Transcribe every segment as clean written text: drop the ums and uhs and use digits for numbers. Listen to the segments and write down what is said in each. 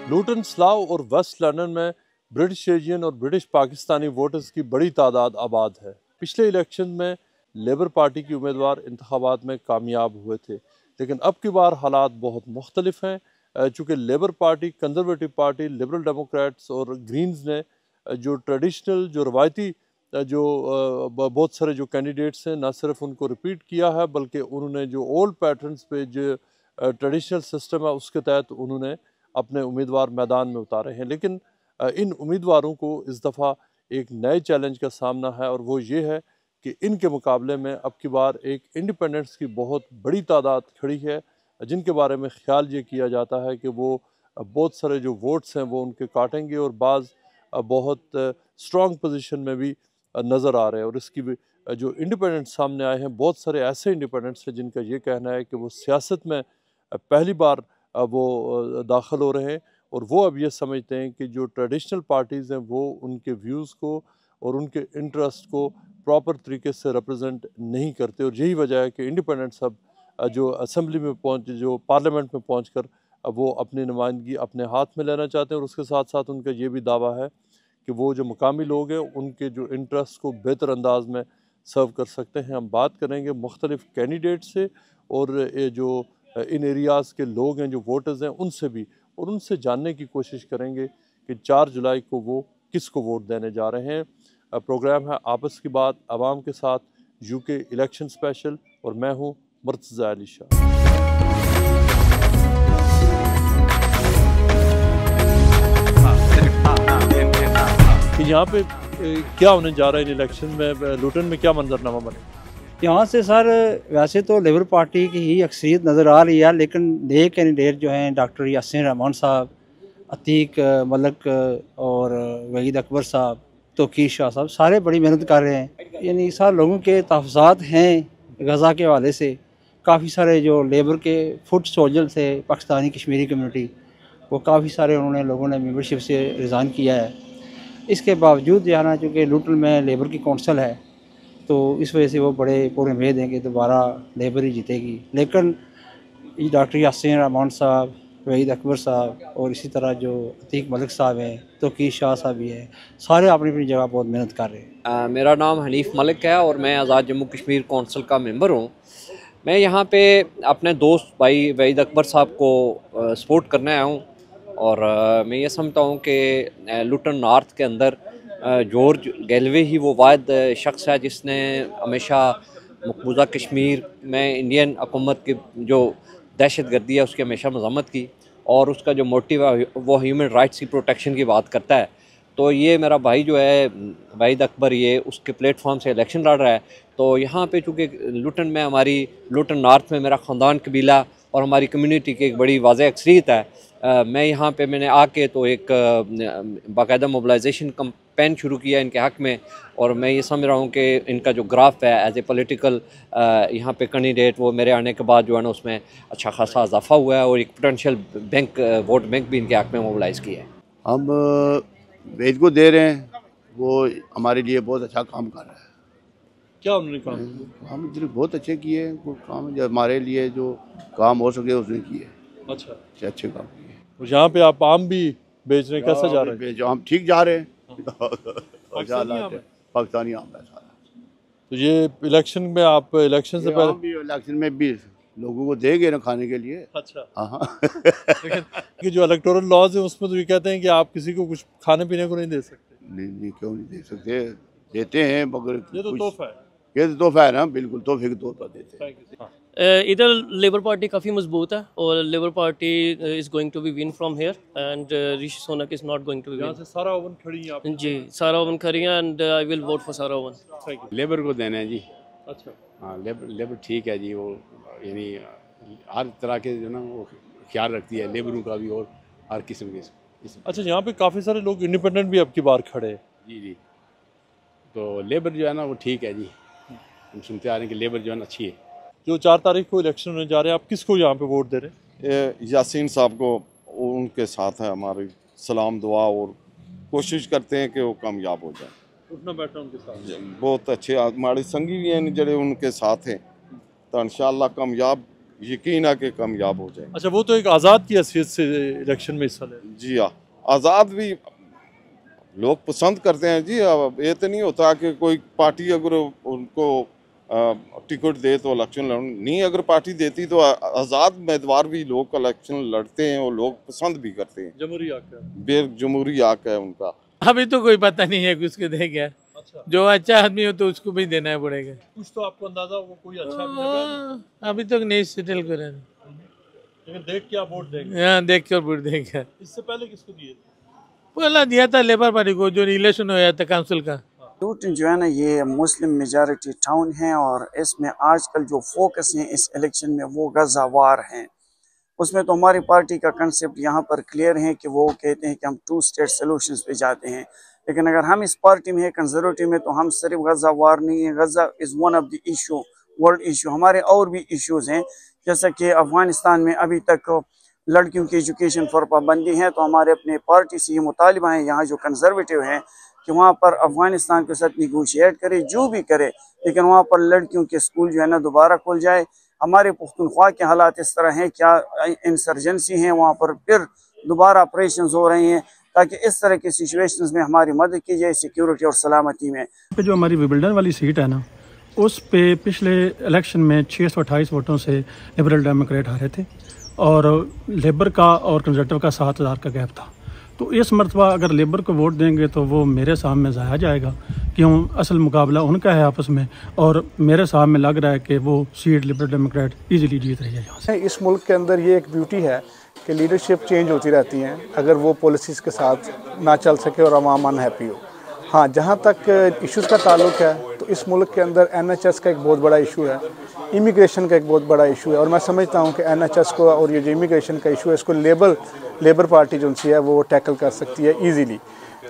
Lutan, Slav और waste London में British Asian और ब्रिटिश पाकिस्तानी वोटर्स की बड़ी तादाद आबाद है। पिछले इलेक्शन में लेबर पार्टी की उम्मीदवार इंतखाबात में कामयाब हुए थे, लेकिन अब की बार हालात बहुत मुख्तलिफ हैं। चूँकि labour party, conservative party, liberal Democrats और ग्रीन्स ने जो ट्रेडिशनल, जो रवायती बहुत सारे जो कैंडिडेट्स हैं, ना सिर्फ उनको रिपीट किया है बल्कि उन्होंने जो ओल्ड पैटर्न्स पे जो ट्रेडिशनल सिस्टम है उसके तहत उन्होंने अपने उम्मीदवार मैदान में उतारे हैं। लेकिन इन उम्मीदवारों को इस दफ़ा एक नए चैलेंज का सामना है, और वो ये है कि इनके मुकाबले में अब की बार एक इंडिपेंडेंट्स की बहुत बड़ी तादाद खड़ी है, जिनके बारे में ख्याल ये किया जाता है कि वो बहुत सारे जो वोट्स हैं वो उनके काटेंगे, और बाज़ बहुत स्ट्रॉन्ग पोजीशन में भी नज़र आ रहे हैं। और इसकी भी जो इंडिपेंडेंट्स सामने आए हैं, बहुत सारे ऐसे इंडिपेंडेंट्स हैं जिनका ये कहना है कि वो सियासत में पहली बार वो दाखिल हो रहे हैं, और वो अब ये समझते हैं कि जो ट्रेडिशनल पार्टीज़ हैं वो उनके व्यूज़ को और उनके इंटरेस्ट को प्रॉपर तरीके से रिप्रेजेंट नहीं करते, और यही वजह है कि इंडिपेंडेंट्स अब जो असम्बली में जो पार्लियामेंट में पहुंचकर अब वो अपनी नुमाइंदगी अपने हाथ में लेना चाहते हैं। और उसके साथ साथ उनका ये भी दावा है कि वो जो मुकामी लोग हैं उनके जो इंटरेस्ट को बेहतर अंदाज में सर्व कर सकते हैं। हम बात करेंगे मुख्तलिफ कैंडिडेट से, और ये जो इन एरियाज़ के लोग हैं, जो वोटर्स हैं, उनसे भी, और उनसे जानने की कोशिश करेंगे कि 4 जुलाई को वो किसको वोट देने जा रहे हैं। प्रोग्राम है आपस की बात आवाम के साथ, यूके इलेक्शन स्पेशल, और मैं हूँ मुर्तज़ा अली शाह। कि यहाँ पे क्या होने जा रहा है इन इलेक्शन में, लूटन में क्या मंजरनामा बने? यहाँ से सर वैसे तो लेबर पार्टी की ही अक्सरियत नज़र आ रही है, लेकिन नए कैंडिडेट जो हैं डॉक्टर यासीन रहमान साहब, अतीक मलिक और वहीद अकबर साहब, तौकीर शाह साहब, सारे बड़ी मेहनत कर रहे हैं। यानी सारे लोगों के तहफ़्फ़ुज़ात हैं गज़ा के हवाले से। काफ़ी सारे जो लेबर के फुट सोल्जर थे पाकिस्तानी कश्मीरी कम्यूनिटी, वो काफ़ी सारे उन्होंने लोगों ने मेंबरशिप से रिज़ाइन किया है। इसके बावजूद जो है ना, चूँकि लूटन में लेबर की कौंसल है, तो इस वजह से वो बड़े पूरे उम्मीद हैं कि दोबारा लेबर ही जीतेगी। लेकिन डॉक्टर यासीन रहमान साहब, वहीद अकबर साहब और इसी तरह जो अतीक मलिक साहब हैं, तौकीर शाह साहब भी हैं, सारे अपनी अपनी जगह बहुत मेहनत कर रहे हैं। मेरा नाम हनीफ मलिक है और मैं आज़ाद जम्मू कश्मीर कौंसिल का मेंबर हूँ। मैं यहाँ पे अपने दोस्त भाई वहीद अकबर साहब को सपोर्ट करने आया हूँ, और मैं ये समझता हूँ कि लूटन नॉर्थ के अंदर जॉर्ज गैलवे ही वो वाहिद शख्स है जिसने हमेशा मकबूजा कश्मीर में इंडियन हुकूमत की जो दहशत गर्दी है उसकी हमेशा मज़म्मत की, और उसका जो मोटिव है वो ह्यूमन राइट्स की प्रोटेक्शन की बात करता है। तो ये मेरा भाई जो है वहीद अकबर, ये उसके प्लेटफॉर्म से इलेक्शन लड़ रहा है। तो यहाँ पे चूँकि लूटन में हमारी लूटन नॉर्थ में मेरा ख़ानदान कबीला और हमारी कम्युनिटी की एक बड़ी वाज़ेह अक्सरियत है, मैं यहाँ पे मैंने आके तो एक बाकायदा मोबिलाइजेशन कैंपेन शुरू किया इनके हक़ में, और मैं ये समझ रहा हूँ कि इनका जो ग्राफ है एज ए पॉलिटिकल यहाँ पे कैंडिडेट, वो मेरे आने के बाद जो है ना उसमें अच्छा खासा इजाफा हुआ है, और एक पोटेंशियल बैंक वोट बैंक भी इनके हक़ में मोबिलाइज़ किया है। हम वेद को दे रहे हैं, वो हमारे लिए बहुत अच्छा काम कर रहा है। क्या उन्होंने काम? हम बहुत अच्छे किए वो काम, जो हमारे लिए जो काम हो सके उसने किए। अच्छा, अच्छे काम किए। और यहाँ पे आप आम भी बेच रहे हैं, कैसे जा रहे हैं? जो हम ठीक जा रहे हैं। पाकिस्तानी आम है सारा। तो ये इलेक्शन में आप इलेक्शन से पहले भी इलेक्शन में भी लोगों को देंगे ना खाने के लिए। अच्छा, हाँ। लेकिन कि जो इलेक्टोरल लॉज है उसमें तो ये कहते हैं कि आप किसी को कुछ खाने पीने को नहीं दे सकते। नहीं, क्यों नहीं दे सकते, देते हैं, मगर ये तो तोहफा है। ये तो तोहफा है ना, बिल्कुल तोहफे के तौर पर देते हैं। इधर लेबर पार्टी काफ़ी मजबूत है, और Labour Party is going to be win from here, and Rishi Sunak is not going to be यहाँ से सारा ओवन खड़ी है आप? जी, सारा ओवन खड़ी है, and I will vote for सारा ओवन। लेबर को देना है जी। अच्छा, हाँ, लेबर ठीक है जी। वो यानी हर तरह के जो ना वो ख्याल रखती है लेबरों का भी, और हर किस्म के। अच्छा, यहाँ पे काफ़ी सारे लोग इंडिपेंडेंट भी अब की बार खड़े हैं। जी, तो लेबर जो है ना वो ठीक है जी। हम सुनते आ रहे हैं कि लेबर जो है ना अच्छी है। जो 4 तारीख को इलेक्शन होने जा रहे हैं, आप किसको यहाँ पे वोट दे रहे हैं? यासीन साहब को, उनके साथ है हमारी सलाम दुआ, और कोशिश करते हैं कि वो कामयाब हो जाए। उठना बैठना उनके साथ बहुत अच्छे हमारे संगी भी हैं जड़े उनके साथ हैं, तो इंशाअल्लाह कामयाब यकीन है कि कामयाब हो जाए। अच्छा, वो तो एक आज़ाद की हैसियत से इलेक्शन में हिस्सा ले। जी हाँ, आज़ाद भी लोग पसंद करते हैं जी। अब ये तो नहीं होता कि कोई पार्टी अगर उनको टिकट दे तो इलेक्शन लड़ नहीं, अगर पार्टी देती तो आज़ाद उम्मीदवार भी लोग इलेक्शन लड़ते हैं और लोग पसंद भी करते हैं। जमहूरी हक है, बेजमहूरी हक है उनका। अभी तो कोई पता नहीं है कि उसको दे क्या। अच्छा, जो अच्छा आदमी हो तो उसको भी देना पड़ेगा। कुछ तो आपको अंदाजा वो कोई अच्छा भी लगा? अभी तक नहीं सेटल करे, लेकिन देख के आप वोट देंगे। यहाँ देख कर वोट देगा। इससे पहले किसको दिए थे? पहला दिया था लेबर पार्टी को, जो इलेक्शन होया था काउंसिल का। लूटन जो है ना, ये मुस्लिम मेजॉरिटी टाउन है और इसमें आजकल जो फोकस है इस इलेक्शन में वो गज़ा वार हैं। उसमें तो हमारी पार्टी का कंसेप्ट यहाँ पर क्लियर है कि वो कहते हैं कि हम 2 स्टेट सॉल्यूशंस पे जाते हैं, लेकिन अगर हम इस पार्टी में है कंजर्वेटिव में, तो हम सिर्फ गज़ा वार नहीं है। Gaza is one of the issue, world issue. हमारे और भी इश्यूज़ हैं, जैसा कि अफ़गानिस्तान में अभी तक लड़कियों की एजुकेशन पर पाबंदी है, तो हमारे अपने पार्टी से ये मुतालिबा है यहाँ जो कंजर्वेटिव हैं कि वहाँ पर अफ़गानिस्तान के साथ निगोशिएट करे, जो भी करे, लेकिन वहाँ पर लड़कियों के स्कूल जो है ना दोबारा खुल जाए। हमारे पुख्तनख्वा के हालात इस तरह हैं, क्या इंसर्जेंसी हैं वहाँ पर, फिर दोबारा ऑपरेशन हो रहे हैं, ताकि इस तरह की सिचुएशंस में हमारी मदद की जाए सिक्योरिटी और सलामती में। जो हमारी विबिल्डन वाली सीट है ना, उस पे पिछले इलेक्शन में 628 वोटों से लिबरल डेमोक्रेट हारे थे और लेबर का और कंजर्वेटिव का 7000 का गैप था। तो इस मरतबा अगर लेबर को वोट देंगे तो वो मेरे सामने जाया जाएगा, क्यों असल मुकाबला उनका है आपस में, और मेरे सामने लग रहा है कि वो सीट लिबरल डेमोक्रेट इजीली जीत रही है यहाँ से। इस मुल्क के अंदर ये एक ब्यूटी है कि लीडरशिप चेंज होती रहती हैं, अगर वो पॉलिसीज़ के साथ ना चल सके और आवाम अनहैप्पी हो। हाँ, जहाँ तक इश्यूज़ का ताल्लुक है तो इस मुल्क के अंदर NHS का एक बहुत बड़ा इशू है, इमिग्रेशन का एक बहुत बड़ा इशू है, और मैं समझता हूँ कि NHS को और ये जो इमिग्रेशन का इशू है इसको लेबर पार्टी जो सी है वो टैकल कर सकती है ईजीली।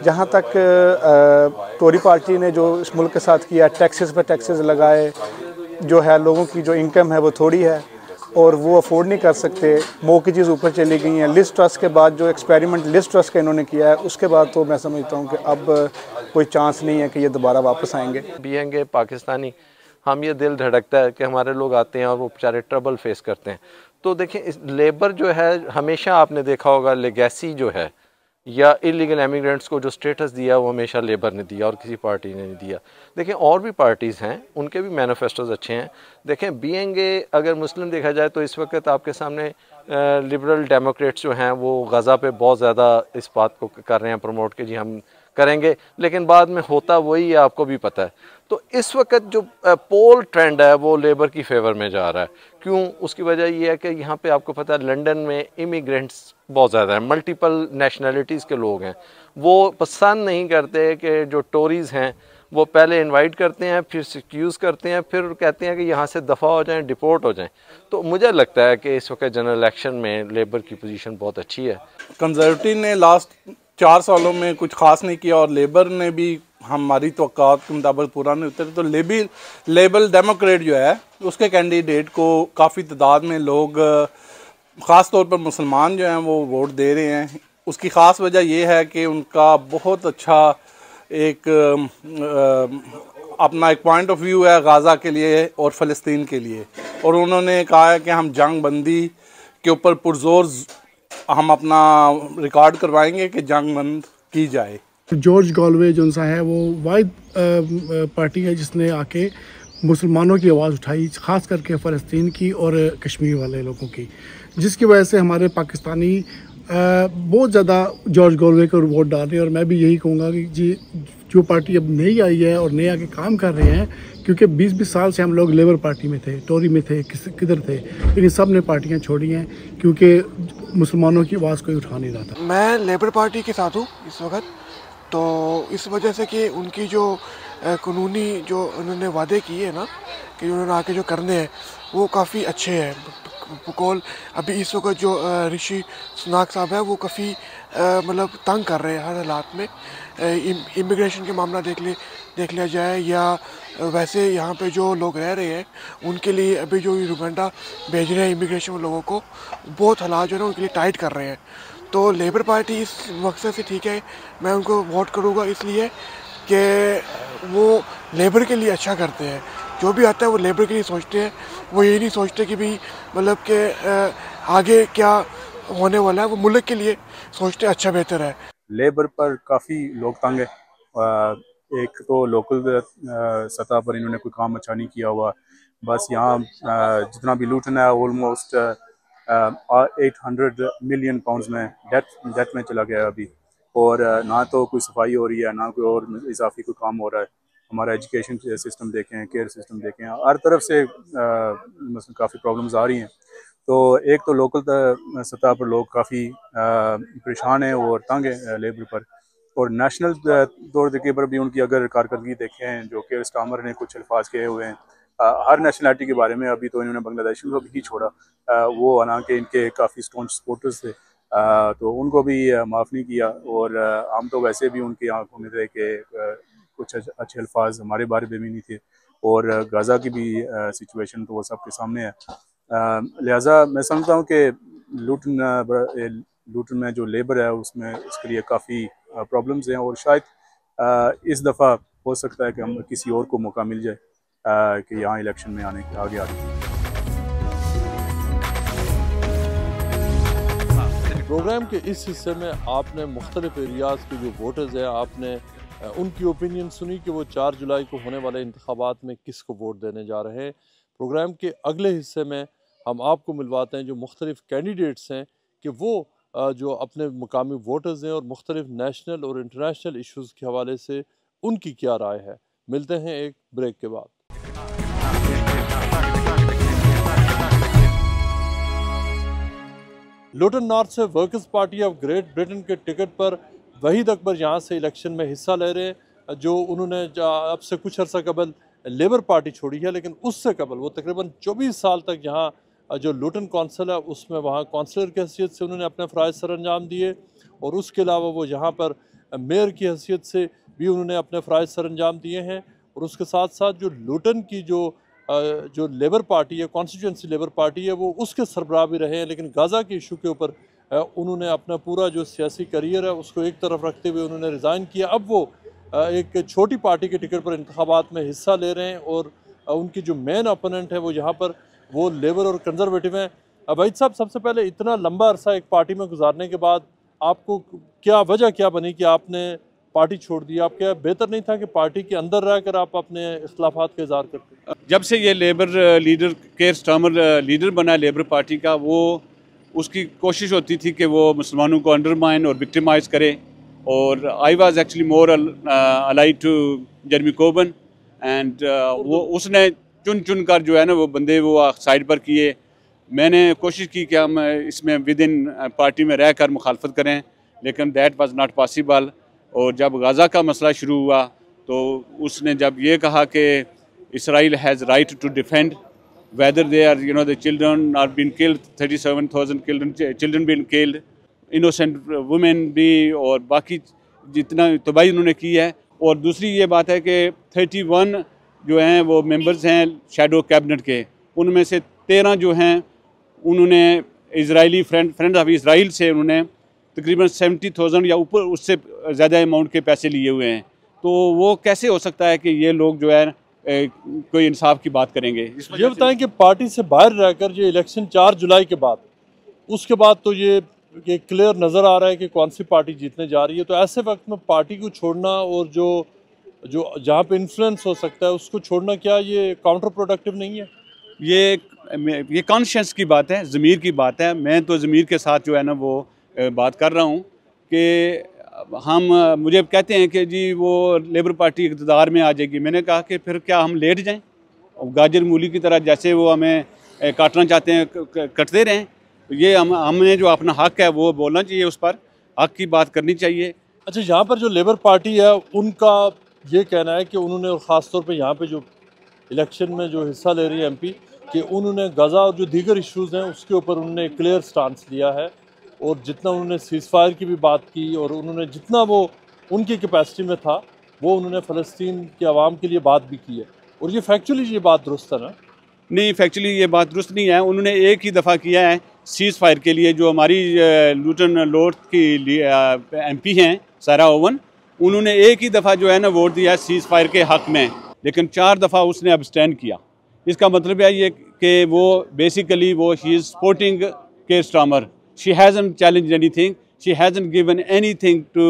जहाँ तक टोरी पार्टी ने जो इस मुल्क के साथ किया, टैक्सेस पर टैक्सेस लगाए, जो है लोगों की जो इनकम है वो थोड़ी है और वो अफोर्ड नहीं कर सकते, मॉर्गेजेस ऊपर चली गई हैं। लिस्ट ट्रस्ट के बाद जो एक्सपेरिमेंट लिस्ट ट्रस्ट का इन्होंने किया है, उसके बाद तो मैं समझता हूँ कि अब कोई चांस नहीं है कि ये दोबारा वापस आएंगे। बीएंगे पाकिस्तानी, हम ये दिल धड़कता है कि हमारे लोग आते हैं और वो बेचारे ट्रबल फेस करते हैं। तो देखें, इस लेबर जो है, हमेशा आपने देखा होगा लेगेसी जो है या इलीगल एमिग्रेंट्स को जो स्टेटस दिया वो हमेशा लेबर ने दिया और किसी पार्टी ने नहीं दिया। देखें, और भी पार्टीज़ हैं, उनके भी मैनिफेस्टोज अच्छे हैं। देखें, बीएंगे अगर मुस्लिम देखा जाए तो इस वक्त आपके सामने लिबरल डेमोक्रेट्स जो हैं वो गज़ा पे बहुत ज़्यादा इस बात को कर रहे हैं प्रमोट कि जी हम करेंगे, लेकिन बाद में होता वही है, आपको भी पता है। तो इस वक्त जो पोल ट्रेंड है वो लेबर की फेवर में जा रहा है। क्यों? उसकी वजह ये है कि यहाँ पे आपको पता है लंदन में इमिग्रेंट्स बहुत ज़्यादा हैं, मल्टीपल नेशनलिटीज़ के लोग हैं। वो पसंद नहीं करते कि जो टोरीज़ हैं वो पहले इनवाइट करते हैं, फिर एक्सक्यूज़ करते हैं, फिर कहते हैं कि यहाँ से दफ़ा हो जाएं, डिपोर्ट हो जाएं। तो मुझे लगता है कि इस वक्त जनरल इलेक्शन में लेबर की पोजीशन बहुत अच्छी है। कंजर्वेटिव ने लास्ट 4 सालों में कुछ ख़ास नहीं किया और लेबर ने भी हमारी तवक्कात के मुताबिक पूरा नहीं उतरे। तो लेबर डेमोक्रेट जो है उसके कैंडिडेट को काफ़ी तादाद में लोग, ख़ास तौर पर मुसलमान जो हैं वो वोट दे रहे हैं। उसकी ख़ास वजह ये है कि उनका बहुत अच्छा एक अपना एक पॉइंट ऑफ व्यू है गाज़ा के लिए और फ़लस्तीन के लिए, और उन्होंने कहा है कि हम जंग बंदी के ऊपर पुरजोर हम अपना रिकॉर्ड करवाएंगे कि जंग बंद की जाए। जॉर्ज गॉलवे जो सा है वो वाहिद पार्टी है जिसने आके मुसलमानों की आवाज़ उठाई, ख़ास करके फ़लस्तीन की और कश्मीर वाले लोगों की, जिसकी वजह से हमारे पाकिस्तानी बहुत ज़्यादा जॉर्ज गॉलवे को वोट डाल रहे हैं। और मैं भी यही कहूँगा कि जी जो पार्टी अब नई आई है और नए आके काम कर रहे हैं, क्योंकि 20-20 साल से हम लोग लेबर पार्टी में थे, टोरी में थे, किधर थे, लेकिन सब ने पार्टियाँ छोड़ी हैं क्योंकि मुसलमानों की आवाज़ कोई उठा नहीं रहा था। मैं लेबर पार्टी के साथ हूँ इस वक्त, तो इस वजह से कि उनकी जो कानूनी जो उन्होंने वादे किए हैं ना कि उन्होंने आके जो करने हैं वो काफ़ी अच्छे हैं। बिकॉल अभी इस वक्त जो ऋषि सुनाक साहब है वो काफ़ी मतलब तंग कर रहे हैं हर हालात में। इमिग्रेशन के मामला देख लिया जाए या वैसे यहाँ पे जो लोग रह रहे हैं उनके लिए अभी जो युगांडा भेज रहे हैं इमिग्रेशन लोगों को, बहुत हालात जो है ना उनके लिए टाइट कर रहे हैं। तो लेबर पार्टी इस मकसद से ठीक है, मैं उनको वोट करूँगा इसलिए कि वो लेबर के लिए अच्छा करते हैं। जो भी आता है वो लेबर के लिए सोचते हैं, वो ये नहीं सोचते कि भाई मतलब कि आगे क्या होने वाला है, वो मुल्क के लिए सोचते अच्छा बेहतर है। लेबर पर काफ़ी लोग तंग है। एक तो लोकल सतह पर इन्होंने कोई काम अच्छा नहीं किया हुआ, बस यहाँ जितना भी लूटन है ऑलमोस्ट 800 मिलियन पाउंड्स में डेट में चला गया अभी, और ना तो कोई सफाई हो रही है, ना कोई और इजाफी कोई काम हो रहा है। हमारा एजुकेशन सिस्टम देखें, केयर सिस्टम देखें, हर तरफ से काफ़ी प्रॉब्लम्स आ रही हैं। तो एक तो लोकल सतह पर लोग काफ़ी परेशान हैं और तंग हैं लेबर पर, और नेशनल तौर तरीके पर भी उनकी अगर कारकर्दगी देखें, जो कि स्टामर ने कुछ अल्फाज कहे हुए हैं हर नेशनलिटी के बारे में, अभी तो इन्होंने बांग्लादेशी को भी नहीं छोड़ा, वो हालांकि इनके काफ़ी स्टोन सपोर्टर्स थे, तो उनको भी माफ़ नहीं किया, और हम तो वैसे भी उनकी आंखों में थे कि कुछ अच्छे अल्फाज हमारे बारे में भी नहीं थे, और गाज़ा की भी सिचुएशन तो वो सबके सामने है। लिहाजा मैं समझता हूँ कि लूटन में जो लेबर है उसमें उसके लिए काफ़ी प्रॉब्लम्स हैं, और शायद इस दफ़ा हो सकता है कि हम किसी और को मौका मिल जाए कि यहाँ इलेक्शन में आने के आगे आ रही है। प्रोग्राम के इस हिस्से में आपने मुख्तलिफ एरियाज़ के जो वोटर्स हैं, आपने उनकी ओपिनियन सुनी कि वो 4 जुलाई को होने वाले इंतखाबात में किसको वोट देने जा रहे हैं। प्रोग्राम के अगले हिस्से में हम आपको मिलवाते हैं जो मुख्तलिफ कैंडिडेट्स हैं कि वो जो अपने मुकामी वोटर्स हैं और मुख्तलिफ नेशनल और इंटरनेशनल इशूज़ के हवाले से उनकी क्या राय है। मिलते हैं एक ब्रेक के बाद। लूटन नॉर्थ से workers party of Great Britain के टिकट पर वहीद अकबर यहाँ से इलेक्शन में हिस्सा ले रहे हैं, जो उन्होंने अब से कुछ अर्सा कबल लेबर पार्टी छोड़ी है, लेकिन उससे कबल वो तकरीबन 24 साल तक यहाँ जो लूटन कौंसिल है उसमें वहाँ कौंसलर की हैसियत से उन्होंने अपने फ़राइज़ सर अंजाम दिए, और उसके अलावा वो यहाँ पर मेयर की हैसियत से भी उन्होंने अपने फ़राइज़ सर अंजाम दिए हैं। और उसके साथ साथ जो लूटन की जो लेबर पार्टी है, कॉन्स्टिट्यूंसी लेबर पार्टी है, वो उसके सरबराह भी रहे हैं, लेकिन गाज़ा के इशू के ऊपर उन्होंने अपना पूरा जो सियासी करियर है उसको एक तरफ रखते हुए उन्होंने रिज़ाइन किया। अब वो एक छोटी पार्टी के टिकट पर इंतखाबात में हिस्सा ले रहे हैं, और उनकी जो मेन ओपोनेंट है वो यहाँ पर वो लेबर और कंजर्वेटिव हैं। वहीद साहब, सबसे पहले इतना लंबा अरसा एक पार्टी में गुजारने के बाद आपको क्या वजह क्या बनी कि आपने पार्टी छोड़ दी? आप क्या बेहतर नहीं था कि पार्टी के अंदर रहकर आप अपने इख्तिलाफात का इज़हार करते? जब से ये labour leader care Starmer leader बना लेबर पार्टी का, वो उसकी कोशिश होती थी कि वो मुसलमानों को अंडरमाइन और विक्टिमाइज़ करे, और I was actually more allied to Jeremy Corbyn, and वो उसने चुन कर जो है ना वो बंदे वो साइड पर किए। मैंने कोशिश की कि हम इसमें विद इन पार्टी में रहकर मुखालफत करें, लेकिन दैट वाज नॉट पॉसिबल। और जब गाज़ा का मसला शुरू हुआ तो उसने जब ये कहा कि Israel has right to defend whether they are the children are been killed, 37,000 children been killed, innocent women भी, और बाकी जितना तबाही उन्होंने की है। और दूसरी ये बात है कि 31 जो हैं वो मेंबर्स हैं शैडो कैबिनेट के, उनमें से 13 जो हैं उन्होंने इजरायली फ्रेंड ऑफ इसराइल से उन्होंने तकरीबन 70,000 या ऊपर उससे ज़्यादा अमाउंट के पैसे लिए हुए हैं। तो वो कैसे हो सकता है कि ये लोग जो है कोई इंसाफ की बात करेंगे? ये बताएं कि पार्टी से बाहर रहकर ये इलेक्शन 4 जुलाई के बाद, उसके बाद तो ये क्लियर नज़र आ रहा है कि कौन सी पार्टी जीतने जा रही है, तो ऐसे वक्त में पार्टी को छोड़ना और जो जहाँ पे इन्फ्लुएंस हो सकता है उसको छोड़ना, क्या ये काउंटर प्रोडक्टिव नहीं है? ये कॉन्शियस की बात है, ज़मीर की बात है। मैं तो ज़मीर के साथ जो है ना वो बात कर रहा हूँ कि मुझे कहते हैं कि जी वो लेबर पार्टी इक़्तिदार में आ जाएगी। मैंने कहा कि फिर क्या हम लेट जाएं, गाजर मूली की तरह जैसे वो हमें काटना चाहते हैं कटते रहें? ये हमने जो अपना हक है वो बोलना चाहिए, उस पर हक की बात करनी चाहिए। अच्छा, यहाँ पर जो लेबर पार्टी है उनका ये कहना है कि उन्होंने, और ख़ास तौर पे यहाँ पे जो इलेक्शन में जो हिस्सा ले रही है एमपी, कि उन्होंने गाज़ा और जो दीगर इश्यूज़ हैं उसके ऊपर उन्होंने क्लियर स्टांस लिया है, और जितना उन्होंने सीज़ फायर की भी बात की, और उन्होंने जितना वो उनकी कैपेसिटी में था वो उन्होंने फ़लस्तीन के आवाम के लिए बात भी की है। और ये फैक्चुअली ये बात दुरुस्त है ना? नहीं, फैक्चुअली ये बात दुरुस्त नहीं है। उन्होंने एक ही दफ़ा किया है सीज़ फायर के लिए। जो हमारी लूटन नॉर्थ की एमपी हैं सारा ओवन, उन्होंने एक ही दफ़ा जो है ना वोट दिया है सीज़ फायर के हक़ में। लेकिन 4 दफ़ा उसने अब्सटेन किया। इसका मतलब है ये कि वो बेसिकली वो she is supporting Keir Starmer, she hasn't challenged anything, she hasn't given anything to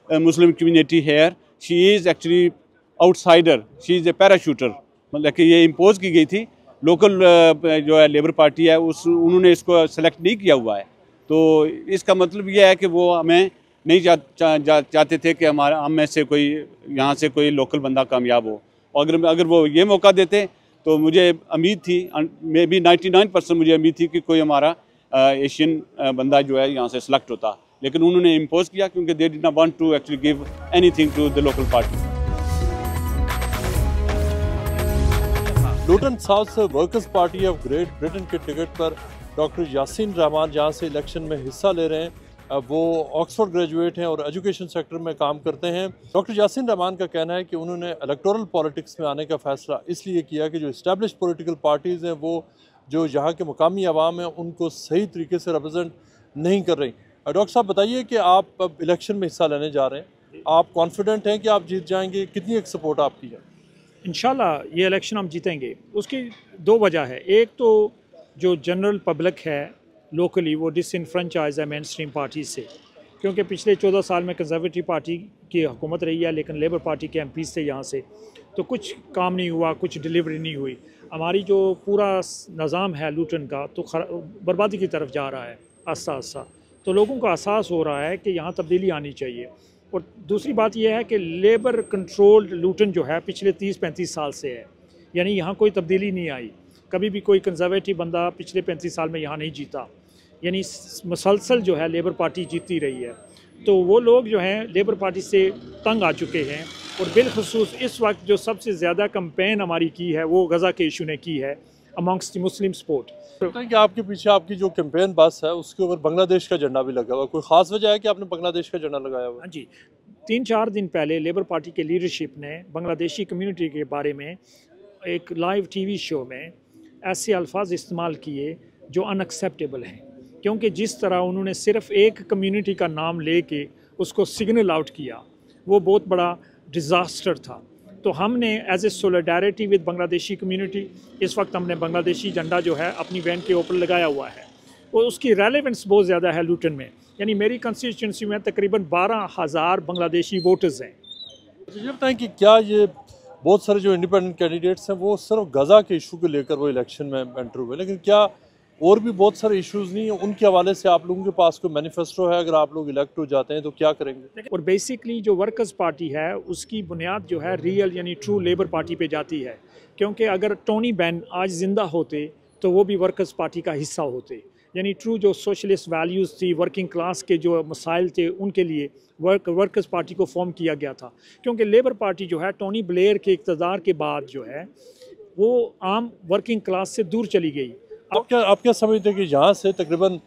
Muslim community here, she is actually outsider, she is a parachuter. मतलब कि ये इम्पोज की गई थी, लोकल जो है लेबर पार्टी है उन्होंने इसको सेलेक्ट नहीं किया हुआ है। तो इसका मतलब ये है कि वो हमें नहीं चाहते थे कि हम में से कोई यहाँ से कोई लोकल बंदा कामयाब हो। और अगर वो ये मौका देते तो मुझे उम्मीद थी, मे बी 99% मुझे उम्मीद थी कि कोई हमारा एशियन बंदा जो है यहाँ से सिलेक्ट होता, लेकिन उन्होंने इम्पोज किया क्योंकि they did not want to actually give anything to the local party. Luton South से workers party of Great Britain के टिकट पर डॉक्टर यासीन रहमान जहाँ से इलेक्शन में हिस्सा ले रहे हैं, वो ऑक्सफोर्ड ग्रेजुएट हैं और एजुकेशन सेक्टर में काम करते हैं। डॉक्टर यासीन रहमान का कहना है कि उन्होंने इलेक्टोरल पॉलिटिक्स में आने का फ़ैसला इसलिए किया कि जो इस्टेब्लिश पॉलिटिकल पार्टीज़ हैं वो जो यहाँ के मुकामी आवाम हैं उनको सही तरीके से रिप्रेजेंट नहीं कर रही। डॉक्टर साहब बताइए कि आप अब इलेक्शन में हिस्सा लेने जा रहे हैं, आप कॉन्फिडेंट हैं कि आप जीत जाएंगे? कितनी एक सपोर्ट आपकी है? इंशाल्लाह ये इलेक्शन हम जीतेंगे। उसकी 2 वजह है। एक तो जो जनरल पब्लिक है लोकली वो डिसइनफ्रेंचाइज है मेन स्ट्रीम पार्टी से, क्योंकि पिछले 14 साल में कंजर्वेटिव पार्टी की हुकूमत रही है, लेकिन लेबर पार्टी के एमपी थे यहाँ से, तो कुछ काम नहीं हुआ, कुछ डिलीवरी नहीं हुई। हमारी जो पूरा निज़ाम है लूटन का तो बर्बादी की तरफ जा रहा है आस्ता आस्ता। तो लोगों को एहसास हो रहा है कि यहाँ तब्दीली आनी चाहिए। और दूसरी बात यह है कि लेबर कंट्रोल्ड लूटन जो है पिछले 30-35 साल से है, यानी यहाँ कोई तब्दीली नहीं आई। कभी भी कोई कंजर्वेटिव बंदा पिछले 35 साल में यहाँ नहीं जीता, यानी मुसलसल जो है लेबर पार्टी जीतती रही है। तो वो लोग जो हैं लेबर पार्टी से तंग आ चुके हैं। और बिलखुसूस इस वक्त जो सबसे ज़्यादा कंपेन हमारी की है वो गज़ा के इशू ने की है अमंगस्ट मुस्लिम सपोर्ट। कि आपके पीछे आपकी जो कैंपेन बस है उसके ऊपर बांग्लादेश का झंडा भी लगा हुआ, कोई ख़ास वजह है कि आपने बांग्लादेश का झंडा लगाया हुआ? हाँ जी, 3-4 दिन पहले लेबर पार्टी के लीडरशिप ने बांग्लादेशी कम्युनिटी के बारे में एक लाइव टीवी शो में ऐसे अल्फाज इस्तेमाल किए जो अनएक्सेप्टेबल हैं, क्योंकि जिस तरह उन्होंने सिर्फ एक कम्युनिटी का नाम लेके उसको सिग्नल आउट किया वो बहुत बड़ा डिज़ास्टर था। तो हमने as a solidarity with Bangladeshi community इस वक्त हमने बांग्लादेशी झंडा जो है अपनी वैन के ऊपर लगाया हुआ है और उसकी रेलेवेंस बहुत ज़्यादा है लूटन में। यानी मेरी कंस्टिट्यूंसी में तकरीबन 12,000 बांग्लादेशी वोटर्स हैं। मुझे बताएं कि क्या ये बहुत सारे जो इंडिपेंडेंट कैंडिडेट्स हैं वो सिर्फ गज़ा के इशू को लेकर वो इलेक्शन में एंटर हुए, लेकिन क्या और भी बहुत सारे इश्यूज़ नहीं हैं? उनके हवाले से आप लोगों के पास कोई मैनिफेस्टो है? अगर आप लोग इलेक्ट हो जाते हैं तो क्या करेंगे? और बेसिकली जो वर्कर्स पार्टी है उसकी बुनियाद जो है रियल यानी ट्रू लेबर पार्टी पे जाती है, क्योंकि अगर टोनी बेन आज ज़िंदा होते तो वो भी वर्कर्स पार्टी का हिस्सा होते। यानी ट्रू जो सोशलिस्ट वैल्यूज़ थी, वर्किंग क्लास के जो मसाइल थे उनके लिए वर्कर्स पार्टी को फॉर्म किया गया था। क्योंकि लेबर पार्टी जो है टोनी ब्लेयर के इक़्तिदार के बाद जो है वो आम वर्किंग क्लास से दूर चली गई। आप क्या समझते हैं कि यहाँ से तकरीबन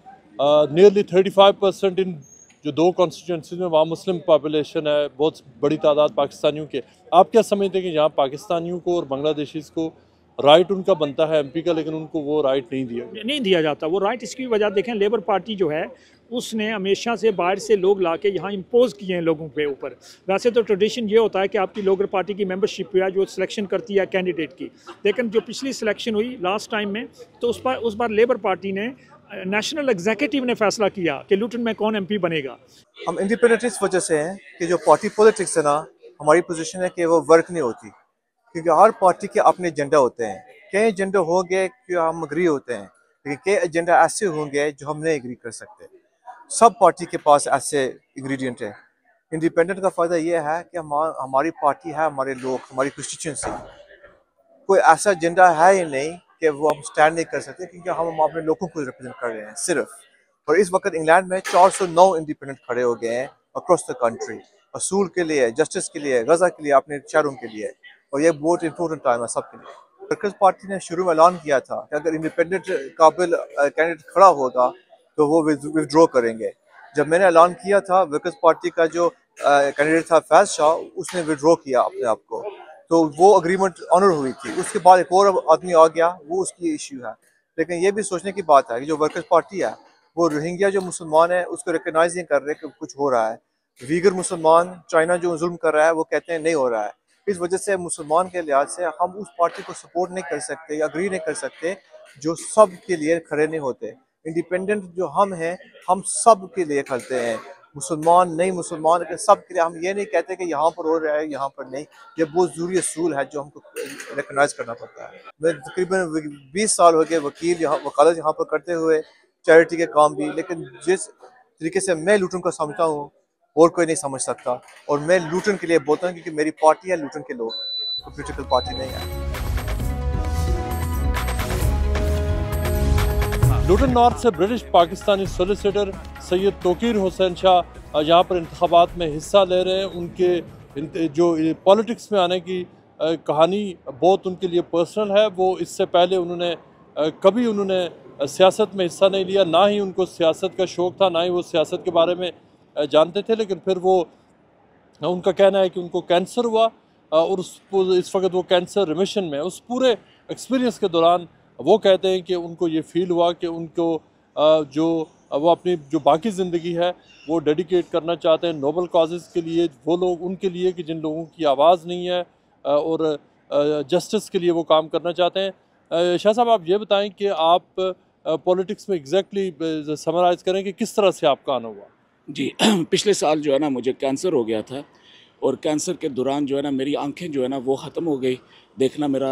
नियरली 35% इन जो 2 कॉन्स्टिट्यूंसीज में वहाँ मुस्लिम पॉपुलेशन है, बहुत बड़ी तादाद पाकिस्तानियों के, आप क्या समझते हैं कि यहाँ पाकिस्तानियों को और बांग्लादेशीज़ को राइट उनका बनता है एमपी का, लेकिन उनको वो राइट नहीं दिया जाता? वो राइट इसकी वजह देखें, लेबर पार्टी जो है उसने हमेशा से बाहर से लोग लाके यहाँ इम्पोज किए हैं लोगों के ऊपर। वैसे तो ट्रेडिशन ये होता है कि आपकी लेबर पार्टी की मेंबरशिप है जो सिलेक्शन करती है कैंडिडेट की, लेकिन जो पिछली सिलेक्शन हुई लास्ट टाइम में तो उस बार लेबर पार्टी ने नेशनल एग्जीक्यूटिव ने फैसला किया कि लूटन में कौन एमपी बनेगा। हम इंडिपेंडेंट इस वजह से हैं कि जो पार्टी पॉलिटिक्स है ना, हमारी पोजीशन है कि वो वर्क नहीं होती, क्योंकि हर पार्टी के अपने एजेंडा होते हैं। कई एजेंडा होंगे कि हम एग्री होते हैं, लेकिन कई एजेंडा ऐसे होंगे जो हम नहीं एग्री कर सकते। सब पार्टी के पास ऐसे इंग्रेडिएंट है। इंडिपेंडेंट का फ़ायदा ये है कि हमारी पार्टी है, हमारे लोग, हमारी कॉन्स्टिट्यूंसी, कोई ऐसा एजेंडा है ही नहीं कि वो हम स्टैंड नहीं कर सकते, क्योंकि हम अपने लोगों को रिप्रेजेंट कर रहे हैं सिर्फ। और इस वक्त इंग्लैंड में 409 इंडिपेंडेंट खड़े हो गए हैं अक्रॉस द कंट्री, असूल के लिए, जस्टिस के लिए, गजा के लिए, अपने शहरों के लिए। और ये बहुत इंपॉर्टेंट टाइम है सबके लिए। वर्कर्स पार्टी ने शुरू में ऐलान किया था कि अगर इंडिपेंडेंट काबिल कैंडिडेट खड़ा होगा तो वो विथड्रॉ करेंगे। जब मैंने ऐलान किया था, वर्कर्स पार्टी का जो कैंडिडेट था फैज शाह, उसने विथड्रॉ किया अपने आप को, तो वो अग्रीमेंट ऑनर हुई थी। उसके बाद एक और आदमी आ गया, वो उसकी इश्यू है। लेकिन ये भी सोचने की बात है कि जो वर्कर्स पार्टी है वो रोहिंग्या जो मुसलमान है उसको रिकगनाइज नहीं कर रहे कि कुछ हो रहा है। वीगर मुसलमान, चाइना जो जुल्म कर रहा है, वो कहते हैं नहीं हो रहा है। इस वजह से मुसलमान के लिहाज से हम उस पार्टी को सपोर्ट नहीं कर सकते या अग्री नहीं कर सकते जो सब के लिए खड़े नहीं होते। इंडिपेंडेंट जो हम हैं, हम सब के लिए खड़ते हैं, मुसलमान नहीं मुसलमान के सब के लिए। हम ये नहीं कहते कि यहाँ पर हो रहा है यहाँ पर नहीं। ये बहुत ज़रूरी असूल है जो हमको रिकगनाइज करना पड़ता है। मैं तकरीबन 20 साल हो गए वकील वकालत यहाँ पर करते हुए, चैरिटी के काम भी, लेकिन जिस तरीके से मैं लूटन को समझता हूँ और कोई नहीं समझ सकता। और मैं लूटन के लिए बोलता हूँ क्योंकि मेरी पार्टी है लूटन के लोग, पॉलिटिकल पार्टी नहीं है। लूटन नॉर्थ से ब्रिटिश पाकिस्तानी सोलिसिटर सैयद तोकीर हुसैन शाह यहाँ पर इंतखाबात में हिस्सा ले रहे हैं। उनके जो पॉलिटिक्स में आने की कहानी बहुत उनके लिए पर्सनल है। वो इससे पहले उन्होंने कभी सियासत में हिस्सा नहीं लिया, ना ही उनको सियासत का शौक़ था, ना ही वो सियासत के बारे में जानते थे। लेकिन फिर वो उनका कहना है कि उनको कैंसर हुआ और इस वक्त वो कैंसर रिमिशन में। उस पूरे एक्सपीरियंस के दौरान वो कहते हैं कि उनको ये फील हुआ कि उनको वो अपनी जो बाकी ज़िंदगी है वो डेडिकेट करना चाहते हैं नोबल कॉजेज़ के लिए, वो लोग उनके लिए कि जिन लोगों की आवाज़ नहीं है और जस्टिस के लिए वो काम करना चाहते हैं। शाह साहब, आप ये बताएं कि आप पॉलिटिक्स में एग्जैक्टली समराइज़ करें कि किस तरह से आपका आना हुआ। जी, पिछले साल जो है ना मुझे कैंसर हो गया था और कैंसर के दौरान जो है ना मेरी आंखें जो है ना वो ख़त्म हो गई, देखना मेरा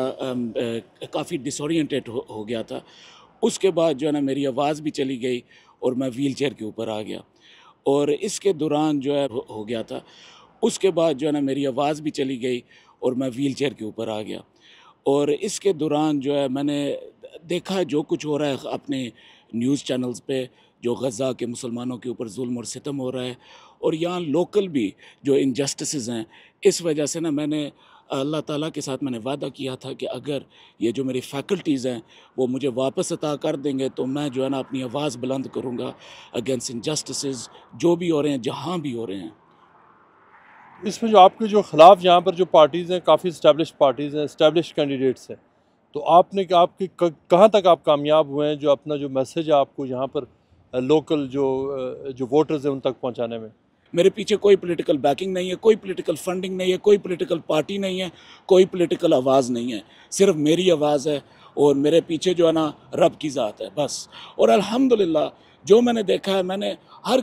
काफ़ी डिसोरिएंटेड हो गया था। उसके बाद जो है ना मेरी आवाज़ भी चली गई और मैं व्हील चेयर के ऊपर आ गया और इसके दौरान जो है हो गया था। उसके बाद जो है ना मेरी आवाज़ भी चली गई और मैं व्हील चेयर के ऊपर आ गया और इसके दौरान जो है मैंने देखा जो कुछ हो रहा है अपने न्यूज़ चैनल्स पे, जो गज़ा के मुसलमानों के ऊपर जुल्म और सितम हो रहा है और यहाँ लोकल भी जो इनजस्टिसेस हैं। इस वजह से ना मैंने अल्लाह ताला के साथ मैंने वादा किया था कि अगर ये जो मेरी फैकल्टीज़ हैं वो मुझे वापस अता कर देंगे तो मैं जो है ना अपनी आवाज़ बुलंद करूँगा अगेंस्ट इनजस्टिसेस जो भी हो रहे हैं, जहाँ भी हो रहे हैं। इसमें जो आपके जो ख़िलाफ़ यहाँ पर जो पार्टीज़ हैं, काफ़ी इस्टेब्लिश पार्टीज़ हैं, इस्टेब्लिश कैंडिडेट्स हैं, तो आपने आपकी कहाँ तक आप कामयाब हुए हैं जो अपना जो मैसेज है आपको यहाँ पर लोकल जो वोटर्स हैं उन तक पहुँचाने में? मेरे पीछे कोई पॉलिटिकल बैकिंग नहीं है, कोई पॉलिटिकल फंडिंग नहीं है, कोई पॉलिटिकल पार्टी नहीं है, कोई पॉलिटिकल आवाज़ नहीं है, सिर्फ मेरी आवाज़ है और मेरे पीछे जो है ना रब की ज़ात है बस। और अल्हम्दुलिल्लाह जो मैंने देखा है, मैंने हर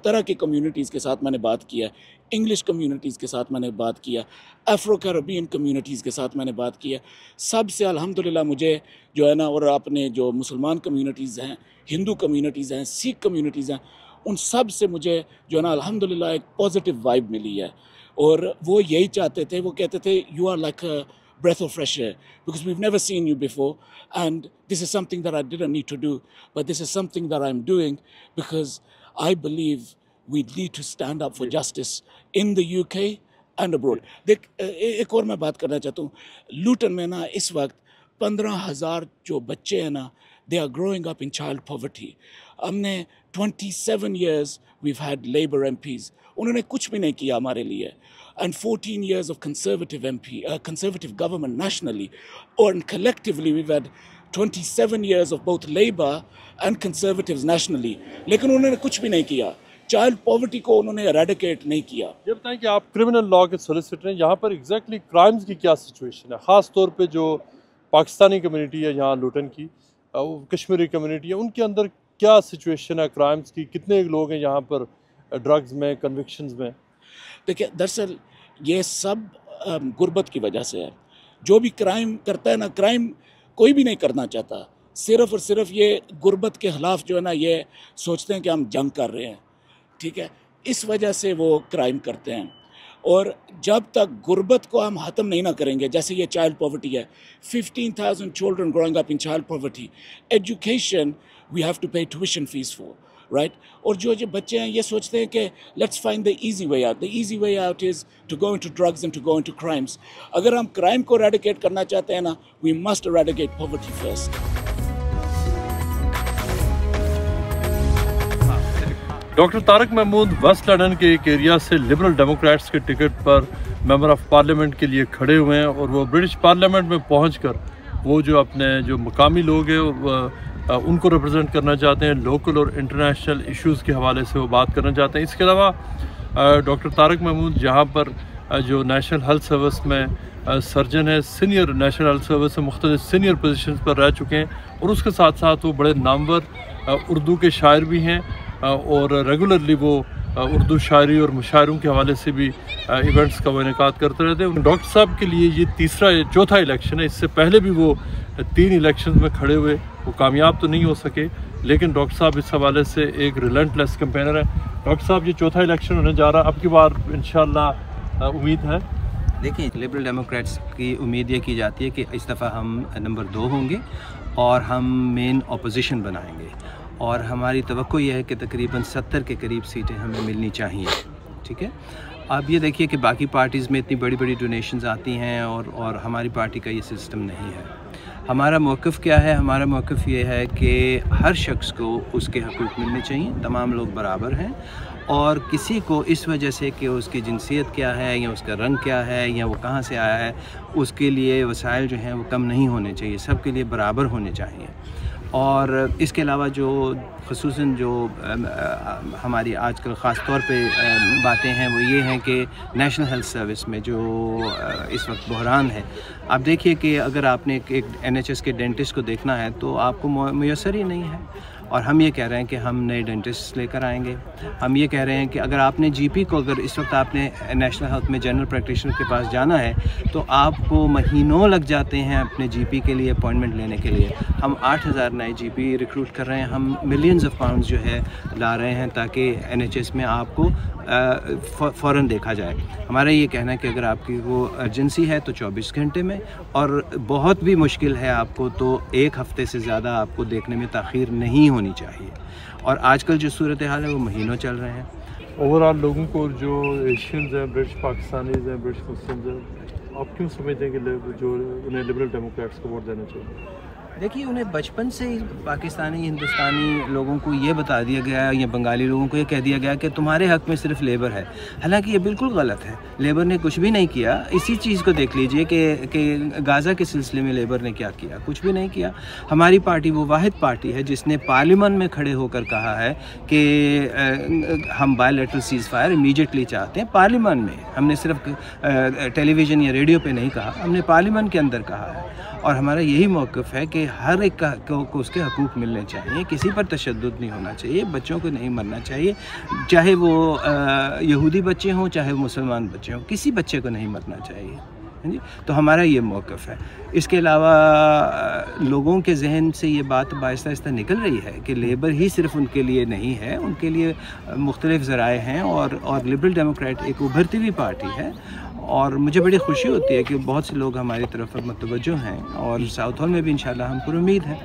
तरह की कम्युनिटीज़ के साथ मैंने बात किया है। इंग्लिश कम्युनिटीज़ के साथ मैंने बात किया, अफ्रो कैरेबियन कम्युनिटीज़ के साथ मैंने बात किया, सबसे अल्हम्दुलिल्लाह मुझे जो है ना, और अपने जो मुसलमान कम्युनिटीज़ हैं, हिंदू कम्युनिटीज़ हैं, सिख कम्युनिटीज़ हैं, उन सब से मुझे जो है ना अल्हम्दुलिल्लाह एक पॉजिटिव वाइब मिली है। और वो यही चाहते थे, वो कहते थे you are like a breath of fresh air because we've never seen you before and this is something that I didn't need to do, but this is something that I'm doing because I believe we need to stand up for justice in the UK and abroad. देख एक और मैं बात करना चाहता हूँ, लूटन में ना इस वक्त 15,000 जो बच्चे हैं ना, they are growing up in child poverty. हमने 27 years we've had Labour MPs, उन्होंने कुछ भी नहीं किया हमारे लिए, and 14 years of conservative government nationally, and collectively we've had 27 years of both Labour and Conservatives nationally, लेकिन उन्होंने कुछ भी नहीं किया, चाइल्ड पॉवर्टी को उन्होंने एरेडिकेट नहीं किया। ये बताएं कि आप क्रिमिनल लॉ के सोलिसिटर हैं, यहाँ पर एग्जैक्टली क्राइम्स की क्या सिचुएशन है, ख़ास तौर पे जो पाकिस्तानी कम्युनिटी है यहाँ लूटन की, कश्मीरी कम्युनिटी है, उनके अंदर क्या सिचुएशन है क्राइम्स की, कितने लोग हैं यहाँ पर ड्रग्स में, कन्विक्शंस में? देखिए, दरअसल ये सब गुर्बत की वजह से है। जो भी क्राइम करता है ना, क्राइम कोई भी नहीं करना चाहता, सिर्फ़ और सिर्फ ये गुर्बत के ख़िलाफ़ जो है ना ये सोचते हैं कि हम जंग कर रहे हैं, ठीक है, इस वजह से वो क्राइम करते हैं। और जब तक गुर्बत को हम ख़त्म नहीं ना करेंगे, जैसे ये चाइल्ड पॉवर्टी है, 15,000 children growing up in child poverty, education we have to pay tuition fees for, right. और जो बच्चे हैं ये सोचते हैं कि let's find the easy way out, the easy way out is to go into drugs and to go into crimes. अगर हम क्राइम को एरेडिकेट करना चाहते हैं ना, we must eradicate poverty first. Doctor Tariq Mahmood West London के एक एरिया से लिबरल डेमोक्रेट्स के टिकट पर मेंबर ऑफ पार्लियामेंट के लिए खड़े हुए हैं और वो ब्रिटिश पार्लियामेंट में पहुंचकर वो जो अपने जो मकामी लोग हैं उनको रिप्रेजेंट करना चाहते हैं, लोकल और इंटरनेशनल इश्यूज़ के हवाले से वो बात करना चाहते हैं। इसके अलावा डॉक्टर तारक महमूद जहाँ पर जो नेशनल हेल्थ सर्विस में सर्जन है, सीनियर नेशनल हेल्थ सर्विस में मुख्तलिफ सीनियर पोजीशन पर रह चुके हैं, और उसके साथ साथ वो बड़े नामवर उर्दू के शायर भी हैं और रेगुलरली वो उर्दू शायरी और मुशायरों के हवाले से भी इवेंट्स का वो इनेकाद करते रहते हैं। डॉक्टर साहब के लिए ये चौथा इलेक्शन है। इससे पहले भी वो 3 इलेक्शन में खड़े हुए, वो कामयाब तो नहीं हो सके, लेकिन डॉक्टर साहब इस हवाले से एक रिलेंटलेस कैंपेनर है। डॉक्टर साहब, ये चौथा इलेक्शन होने जा रहा है, अब की बार इंशाअल्लाह उम्मीद है? देखिए, लिबरल डेमोक्रेट्स की उम्मीद ये की जाती है कि इस दफ़ा हम नंबर 2 होंगे और हम मेन अपोजिशन बनाएंगे, और हमारी तवक्को ये है कि तकरीबन 70 के करीब सीटें हमें मिलनी चाहिए। ठीक है, अब ये देखिए कि बाकी पार्टीज़ में इतनी बड़ी बड़ी डोनेशंस आती हैं और हमारी पार्टी का ये सिस्टम नहीं है। हमारा मौक़िफ़ क्या है? हमारा मौक़िफ़ ये है कि हर शख्स को उसके हकूक़ मिलने चाहिए, तमाम लोग बराबर हैं, और किसी को इस वजह से कि उसकी जिनसियत क्या है या उसका रंग क्या है या वो कहाँ से आया है, उसके लिए वसाइल जो हैं वो कम नहीं होने चाहिए, सब के लिए बराबर होने चाहिए। और इसके अलावा जो ख़ुसूसन जो हमारी आजकल ख़ास तौर पे बातें हैं वो ये हैं कि नेशनल हेल्थ सर्विस में जो इस वक्त बहरान है, आप देखिए कि अगर आपने एक NHS के डेंटिस्ट को देखना है तो आपको मुयस्सर ही नहीं है, और हम ये कह रहे हैं कि हम नए डेंटिस्ट लेकर आएंगे। हम ये कह रहे हैं कि अगर आपने GP को, अगर इस वक्त आपने नेशनल हेल्थ में जनरल प्रैक्टिशनर के पास जाना है तो आपको महीनों लग जाते हैं अपने GP के लिए अपॉइंटमेंट लेने के लिए। हम 8000 नए GP रिक्रूट कर रहे हैं, हम मिलियंस ऑफ पाउंड्स जो है ला रहे हैं ताकि NHS में आपको फ़ौरन देखा जाए। हमारा ये कहना है कि अगर आपकी वो अर्जेंसी है तो 24 घंटे में, और बहुत भी मुश्किल है आपको तो 1 हफ़्ते से ज़्यादा आपको देखने में ताख़ीर नहीं होनी चाहिए। और आजकल जो सूरत हाल है वो महीनों चल रहे हैं। ओवरऑल लोगों को जो एशियंस हैं, ब्रिटिश पाकिस्तानीज़ हैं, ब्रिटिश मुस्लिम्स हैं, आप क्यों समझते हैं कि जो उन्हें लिबरल डेमोक्रेट्स को वोट देना चाहिए? देखिए, उन्हें बचपन से ही पाकिस्तानी हिंदुस्तानी लोगों को ये बता दिया गया या बंगाली लोगों को ये कह दिया गया कि तुम्हारे हक़ में सिर्फ लेबर है, हालांकि ये बिल्कुल गलत है। लेबर ने कुछ भी नहीं किया। इसी चीज़ को देख लीजिए कि गाज़ा के सिलसिले में लेबर ने क्या किया, कुछ भी नहीं किया। हमारी पार्टी वो वाहिद पार्टी है जिसने पार्लियामेंट में खड़े होकर कहा है कि हम बायलैटरल सीज़ फायर इमीडिएटली चाहते हैं। पार्लियामेंट में हमने सिर्फ टेलीविज़न या रेडियो पे नहीं कहा, हमने पार्लियामेंट के अंदर कहा है, और हमारा यही मौक़िफ़ है कि हर एक को उसके हकूक़ मिलने चाहिए, किसी पर तशद्दुद नहीं होना चाहिए, बच्चों को नहीं मरना चाहिए, चाहे वो यहूदी बच्चे हों चाहे वो मुसलमान बच्चे हों, किसी बच्चे को नहीं मरना चाहिए। जी, तो हमारा ये मौक़िफ़ है। इसके अलावा लोगों के जहन से ये बात आहिस्ता आहिस्ता निकल रही है कि लेबर ही सिर्फ उनके लिए नहीं है, उनके लिए मुख्तलिफ़ ज़राए हैं, और लिबरल डेमोक्रेट एक उभरती हुई पार्टी है, और मुझे बड़ी खुशी होती है कि बहुत से लोग हमारी तरफ मुतवज्जो हैं, और साउथ हॉल में भी इंशाल्लाह हमको उम्मीद है।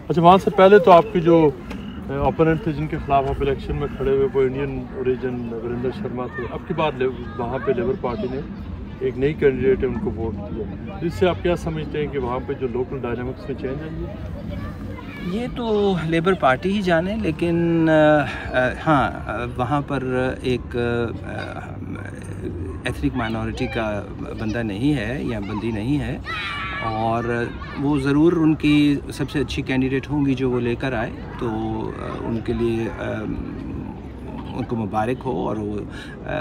अच्छा, वहाँ से पहले तो आपके जो ओपोनेंट थे जिनके खिलाफ आप इलेक्शन में खड़े हुए वो इंडियन ओरिजिन वीरेंद्र शर्मा थे, अब की बार वहाँ पे लेबर पार्टी ने एक नई कैंडिडेट है उनको वोट दिया, इससे आप क्या समझते हैं कि वहाँ पे जो लोकल डायनामिक्स में चेंज आएंगे? ये तो लेबर पार्टी ही जाने, लेकिन हाँ, वहाँ पर एक एथनिक माइनॉरिटी का बंदा नहीं है या बंदी नहीं है, और वो ज़रूर उनकी सबसे अच्छी कैंडिडेट होंगी जो वो लेकर आए, तो उनके लिए उनको मुबारक हो, और वो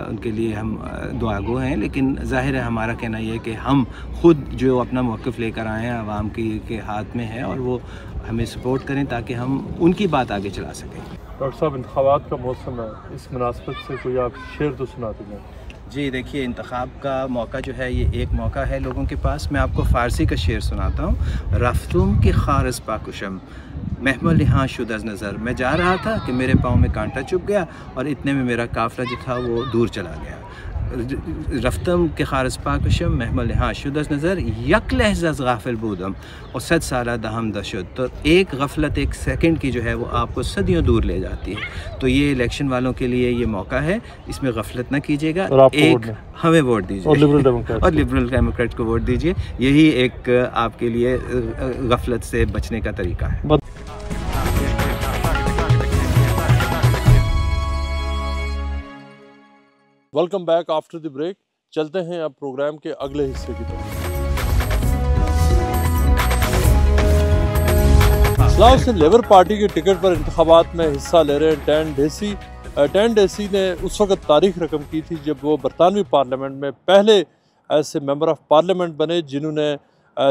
उनके लिए हम दुआगो हैं। लेकिन ज़ाहिर है हमारा कहना ये है कि हम खुद जो अपना मौक़िफ़ लेकर आए हैं आवाम के हाथ में है, और वो हमें सपोर्ट करें ताकि हम उनकी बात आगे चला सकें। डॉक्टर साहब, इंतखाबात का मौसम है, इस मुनासबत से कोई आप शेर तो सुना देंगे? जी देखिए, इंतखाब का मौका जो है ये एक मौका है लोगों के पास। मैं आपको फ़ारसी का शेर सुनाता हूँ। रफ्तुम की खारस पाकुशम महमल यहाँ शुदज नज़र। मैं जा रहा था कि मेरे पाँव में कांटा चुभ गया और इतने में मेरा काफ़िला जो था वो दूर चला गया। रफ्तम के खारस पाकुशम महमल यहाँ शुदज नज़र यक लहज़ गाफिल बूदम और 100 साल दहम दशुद। तो एक गफलत, एक सेकंड की जो है वो आपको सदियों दूर ले जाती है। तो ये इलेक्शन वालों के लिए ये मौका है, इसमें गफलत ना कीजिएगा, एक हमें वोट दीजिए और लिबरल डेमोक्रेट को वोट दीजिए। यही एक आपके लिए गफलत से बचने का तरीका है। Welcome back after the break. चलते हैं अब प्रोग्राम के अगले हिस्से की तरफ। इस्लाम से लेबर पार्टी के टिकट पर इंतखाबात में हिस्सा ले रहे डैन ढेसी टैन डेसी ने उस वक्त तारीख रकम की थी जब वो बरतानवी पार्लियामेंट में पहले ऐसे मेंबर ऑफ पार्लियामेंट बने जिन्होंने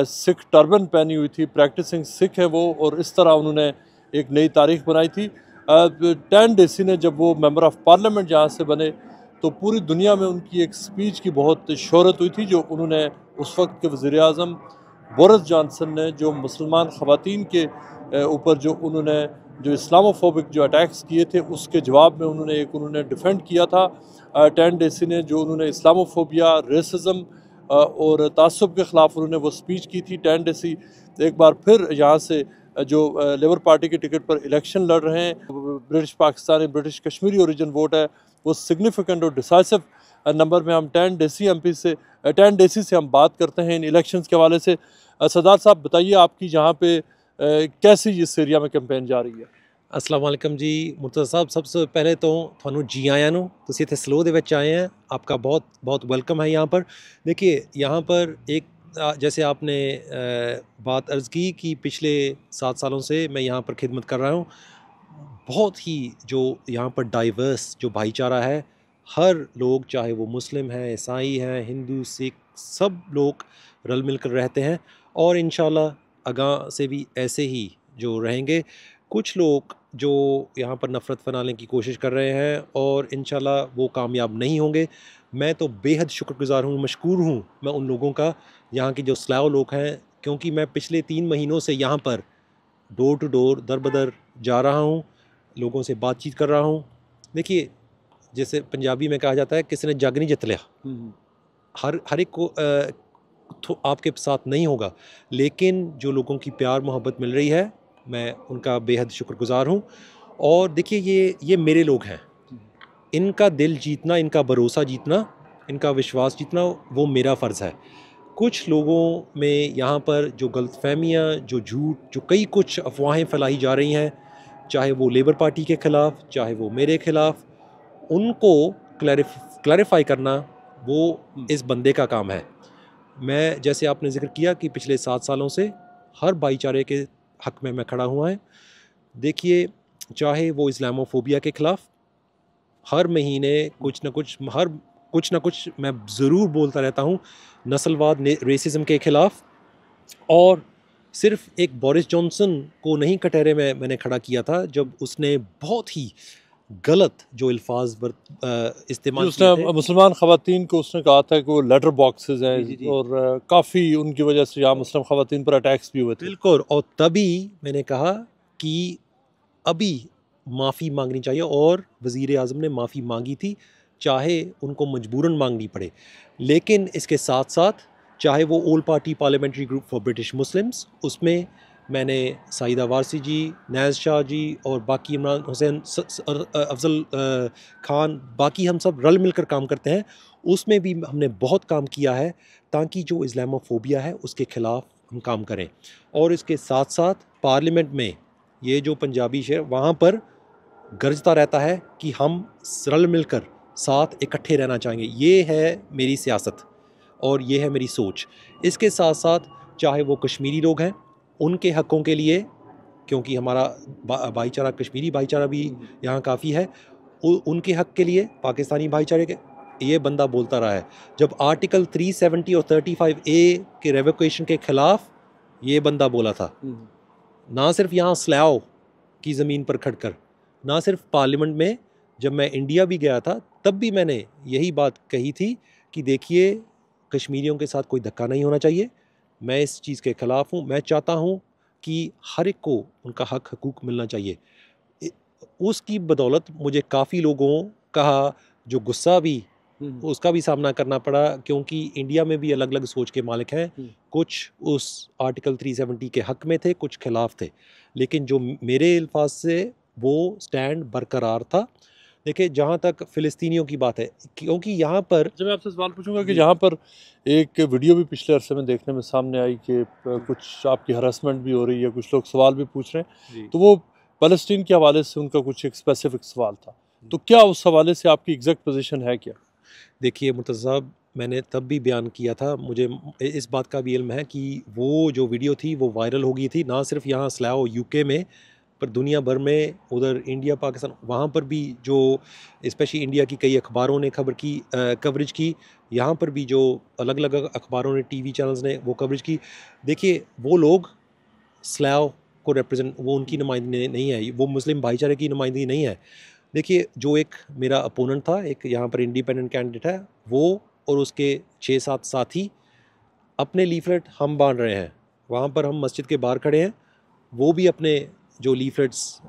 सिख टर्बन पहनी हुई थी, प्रैक्टिसिंग सिख है वो, और इस तरह उन्होंने एक नई तारीख बनाई थी। टैन डेसी ने जब वो मेंबर ऑफ पार्लियामेंट जहाँ से बने तो पूरी दुनिया में उनकी एक स्पीच की बहुत शोहरत हुई थी, जो उन्होंने उस वक्त के वज़ीर-ए-आज़म बोरिस जॉनसन ने जो मुसलमान ख़वातीन के ऊपर जो इस्लामोफोबिक जो अटैक्स किए थे उसके जवाब में उन्होंने डिफेंड किया था। टैन डेसी ने जो उन्होंने इस्लामोफोबिया, रेसिज्म और तासुब के ख़िलाफ़ उन्होंने वो स्पीच की थी। टैन डेसी एक बार फिर यहाँ से जो लेबर पार्टी के टिकट पर इलेक्शन लड़ रहे हैं। British Pakistani, British Kashmiri origin vote है वो सिग्निफिकेंट और डिसाइसिव नंबर में हम टैन डेसी से हम बात करते हैं इन इलेक्शंस के हवाले से। सरदार साहब बताइए, आपकी यहाँ पे कैसी इस एरिया में कैंपेन जा रही है? अस्सलाम वालेकुम जी मुर्तज़ा साहब, सबसे पहले तो थानू जी आया नो, तुसीं इत्थे स्लो दे विच आए हैं, आपका बहुत बहुत वेलकम है यहाँ पर। देखिए यहाँ पर एक जैसे आपने बात अर्ज़ की कि पिछले 7 सालों से मैं यहाँ पर खिदमत कर रहा हूँ। बहुत ही जो यहाँ पर डाइवर्स जो भाईचारा है, हर लोग चाहे वो मुस्लिम हैं, ईसाई हैं, हिंदू, सिख, सब लोग रल मिल कर रहते हैं और इंशाल्लाह आगाह से भी ऐसे ही जो रहेंगे। कुछ लोग जो यहाँ पर नफ़रत फैलाने की कोशिश कर रहे हैं और इंशाल्लाह वो कामयाब नहीं होंगे। मैं तो बेहद शुक्रगुज़ार हूँ, मशकूर हूँ मैं उन लोगों का, यहाँ के जो स्लाव लोग हैं, क्योंकि मैं पिछले 3 महीनों से यहाँ पर डोर टू डोर, दर बदर जा रहा हूँ, लोगों से बातचीत कर रहा हूँ। देखिए जैसे पंजाबी में कहा जाता है, किसी ने जग नहीं जित लिया। हर एक को तो आपके साथ नहीं होगा, लेकिन जो लोगों की प्यार मोहब्बत मिल रही है, मैं उनका बेहद शुक्रगुज़ार हूँ। और देखिए ये मेरे लोग हैं, इनका दिल जीतना, इनका भरोसा जीतना, इनका विश्वास जीतना वो मेरा फ़र्ज़ है। कुछ लोगों में यहाँ पर जो गलतफहमियाँ, जो झूठ, जो कई कुछ अफवाहें फैलाई जा रही हैं, चाहे वो लेबर पार्टी के ख़िलाफ़, चाहे वो मेरे ख़िलाफ़, उनको क्लैरिफाई करना वो इस बंदे का काम है। मैं जैसे आपने ज़िक्र किया कि पिछले 7 सालों से हर भाईचारे के हक़ में मैं खड़ा हुआ है। देखिए चाहे वो इस्लामोफोबिया के ख़िलाफ़ हर महीने कुछ न कुछ मैं ज़रूर बोलता रहता हूँ, नस्लवाद, रेसिज्म के ख़िलाफ़। और सिर्फ़ एक बोरिस जॉनसन को नहीं कटहरे में मैंने खड़ा किया था जब उसने बहुत ही गलत जो अल्फाज इस्तेमाल किए थे। मुसलमान ख़वातीन को उसने कहा था कि वो लेटर बॉक्सेस हैं और काफ़ी उनकी वजह से यहाँ मुस्लिम ख़वातीन पर अटैक्स भी हुए थे। बिल्कुल, और तभी मैंने कहा कि अभी माफ़ी मांगनी चाहिए और वज़ीर-ए-आज़म ने माफ़ी मांगी थी, चाहे उनको मजबूरन मांगनी पड़े। लेकिन इसके साथ साथ चाहे वो all party parliamentary group for British Muslims, उसमें मैंने साहिदा वारसी जी, नैज़ शाह जी और बाकी इमरान हुसैन, अफजल खान, बाकी हम सब रल मिलकर काम करते हैं। उसमें भी हमने बहुत काम किया है ताकि जो इस्लामोफोबिया है उसके ख़िलाफ़ हम काम करें। और इसके साथ साथ पार्लियामेंट में ये जो पंजाबी शेर वहाँ पर गरजता रहता है कि हम रल मिलकर साथ इकट्ठे रहना चाहेंगे। ये है मेरी सियासत और ये है मेरी सोच। इसके साथ साथ चाहे वो कश्मीरी लोग हैं, उनके हक़ों के लिए, क्योंकि हमारा भाईचारा, कश्मीरी भाईचारा भी यहाँ काफ़ी है, उनके हक़ के लिए, पाकिस्तानी भाईचारे के, ये बंदा बोलता रहा है। जब आर्टिकल 370 और 35A के रेवोकेशन के ख़िलाफ़ ये बंदा बोला था, ना सिर्फ यहाँ स्लैव की ज़मीन पर खड़कर, ना सिर्फ पार्लियामेंट में, जब मैं इंडिया भी गया था तब भी मैंने यही बात कही थी कि देखिए कश्मीरियों के साथ कोई धक्का नहीं होना चाहिए। मैं इस चीज़ के ख़िलाफ़ हूँ। मैं चाहता हूँ कि हर एक को उनका हक़ हकूक़ मिलना चाहिए। उसकी बदौलत मुझे काफ़ी लोगों का जो गुस्सा भी, उसका भी सामना करना पड़ा, क्योंकि इंडिया में भी अलग अलग सोच के मालिक हैं। कुछ उस आर्टिकल 370 के हक़ में थे, कुछ खिलाफ़ थे, लेकिन जो मेरे अल्फाज से वो स्टैंड बरकरार था। देखिए जहाँ तक फ़िलिस्तीनियों की बात है, क्योंकि यहाँ पर जब मैं आपसे सवाल पूछूंगा कि यहाँ पर एक वीडियो भी पिछले अरसे में देखने में सामने आई कि कुछ आपकी हरासमेंट भी हो रही है, कुछ लोग सवाल भी पूछ रहे हैं, तो वो फ़लस्तीन के हवाले से उनका कुछ एक स्पेसिफिक सवाल था, तो क्या उस हवाले से आपकी एग्जैक्ट पोजीशन है क्या? देखिए मुर्तज़ा साहब, मैंने तब भी बयान किया था, मुझे इस बात का भी इल्म है कि वो जो वीडियो थी वो वायरल हो गई थी, ना सिर्फ यहाँ स्लैव यूके में पर दुनिया भर में उधर इंडिया पाकिस्तान वहाँ पर भी जो स्पेशली इंडिया की कई अखबारों ने कवरेज की, यहाँ पर भी जो अलग अलग अखबारों ने, टीवी चैनल्स ने वो कवरेज की। देखिए वो लोग स्लैव को रिप्रेजेंट, वो उनकी नुमाइंदगी नहीं है, वो मुस्लिम भाईचारे की नुमाइंदगी नहीं है। देखिए जो एक मेरा अपोनेंट था, एक यहाँ पर इंडिपेंडेंट कैंडिडेट है, वो और उसके 6-7 साथी अपने लीफलेट हम बांट रहे हैं, वहाँ पर हम मस्जिद के बाहर खड़े हैं, वो भी अपने जो लीफलेट्स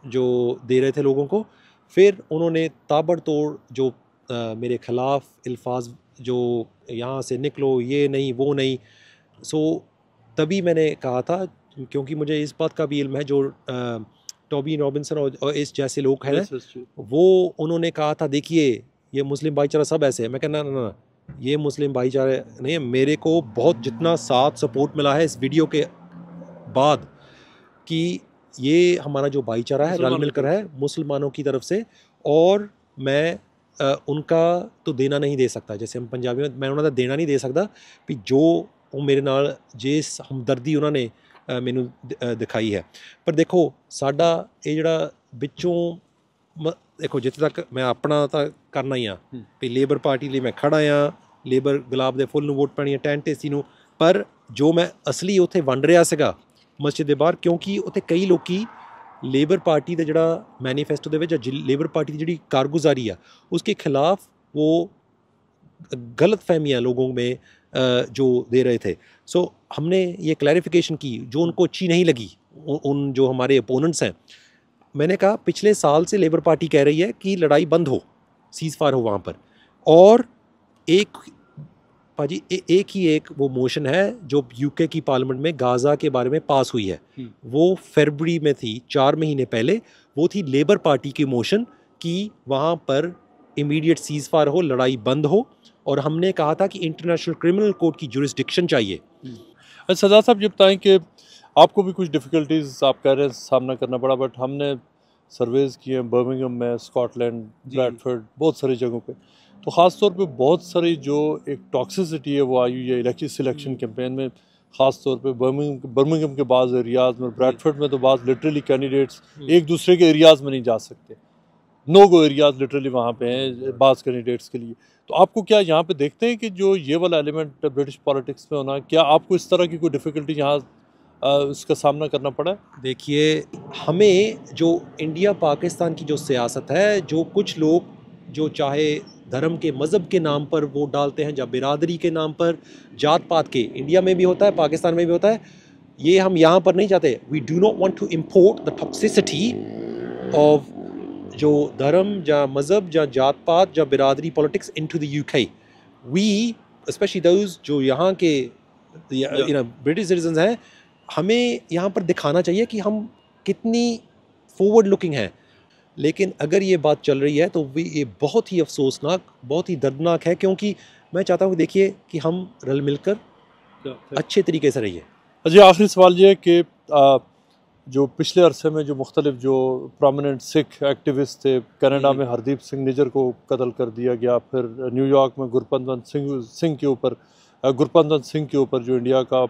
जो दे रहे थे लोगों को। फिर उन्होंने ताबड़तोड़ जो मेरे ख़िलाफ़ अल्फाज जो यहाँ से निकलो, ये नहीं वो नहीं, सो तभी मैंने कहा था, क्योंकि मुझे इस बात का भी इल्म है जो टॉबी रॉबिन्सन और इस जैसे लोग हैं, वो उन्होंने कहा था देखिए ये मुस्लिम भाईचारा सब ऐसे है। मैं कहना ना, ये मुस्लिम भाईचारा नहीं है। मेरे को बहुत जितना साथ सपोर्ट मिला है इस वीडियो के बाद कि ये हमारा जो भाईचारा है रल मिलकर है मुसलमानों की तरफ से, और मैं उनका तो देना नहीं दे सकता, जैसे हम पंजाबी में मैं उन्होंने देना नहीं दे सकता कि जो वो मेरे नाल जिस हमदर्दी उन्होंने मैनू दिखाई है। पर देखो साडा ये जिहड़ा विचों देखो जिथे तक मैं अपना तो करना ही हाँ भी लेबर पार्टी लिए मैं खड़ा हाँ, लेबर गुलाब के फुल नूं वोट पैनी है, टेंट एसी नूं, पर जो मैं असली उत्थे वंड रहा सीगा मस्जिद के बाहर, क्योंकि उत्थे कई लोग लेबर पार्टी का जिहड़ा मैनीफेस्टो दे विच लेबर पार्टी की जिहड़ी कारगुजारी आ उसके खिलाफ वो गलत फहमियाँ लोगों में जो दे रहे थे। सो हमने ये क्लैरिफिकेशन की जो उनको अच्छी नहीं लगी, उन जो हमारे अपोनेंट्स हैं। मैंने कहा पिछले साल से लेबर पार्टी कह रही है कि लड़ाई बंद हो, सीज़ फायर हो वहाँ पर, और एक भाजी एक ही एक वो मोशन है जो यूके की पार्लियामेंट में गाज़ा के बारे में पास हुई है, वो फरवरी में थी, 4 महीने पहले। वो थी लेबर पार्टी की मोशन कि वहाँ पर इमीडिएट सीज़ फायर हो, लड़ाई बंद हो, और हमने कहा था कि इंटरनेशनल क्रिमिनल कोर्ट की जुरिस्डिक्शन चाहिए। सजा साहब ये बताएं कि आपको भी कुछ डिफ़िकल्टीज़ आप कह रहे हैं सामना करना पड़ा, बट हमने सर्वेज़ किए हैं बर्मिंघम में, स्कॉटलैंड, ब्रैडफोर्ड, बहुत सारी जगहों पे, तो ख़ास तौर पे बहुत सारी जो एक टॉक्सिसिटी है वो आई हुई है इलेक्शन कैंपेन में, ख़ास तौर पे बर्मिंघम के बाज़ एरियाज़ में, ब्रैडफोर्ड में तो बाज़ लिटरली कैंडिडेट्स एक दूसरे के एरियाज़ में नहीं जा सकते, नो गो एरियाज़ लिटरली वहाँ पे हैं बाज़ कैंडिडेट्स के लिए। तो आपको क्या यहाँ पे देखते हैं कि जो ये वाला एलिमेंट ब्रिटिश पॉलिटिक्स में होना, क्या आपको इस तरह की कोई डिफ़िकल्टी यहाँ इसका सामना करना पड़ा है? देखिए हमें जो इंडिया पाकिस्तान की जो सियासत है, जो कुछ लोग जो चाहे धर्म के मज़हब के नाम पर वोट डालते हैं, या बिरादरी के नाम पर, जात पात के, इंडिया में भी होता है, पाकिस्तान में भी होता है, ये हम यहाँ पर नहीं चाहते। We do not want to import the toxicity of जो धर्म या मज़हब या जात पात या बिरादरी politics into the UK. We specially those जो यहाँ के ब्रिटिश सिटीजन्स हैं, हमें यहाँ पर दिखाना चाहिए कि हम कितनी फॉरवर्ड लुकिंग हैं। लेकिन अगर ये बात चल रही है तो ये बहुत ही अफसोसनाक, बहुत ही दर्दनाक है, क्योंकि मैं चाहता हूँ देखिए कि हम रल मिलकर अच्छे तरीके से रहिए। जी आखिरी सवाल ये है कि जो पिछले अरसे में जो मुख्तलिफ जो प्रोमिनेंट सिख एक्टिविस्ट थे, कनाडा में हरदीप सिंह निजर को कत्ल कर दिया गया, फिर न्यूयॉर्क में गुरपतवंत सिंह के ऊपर जो इंडिया का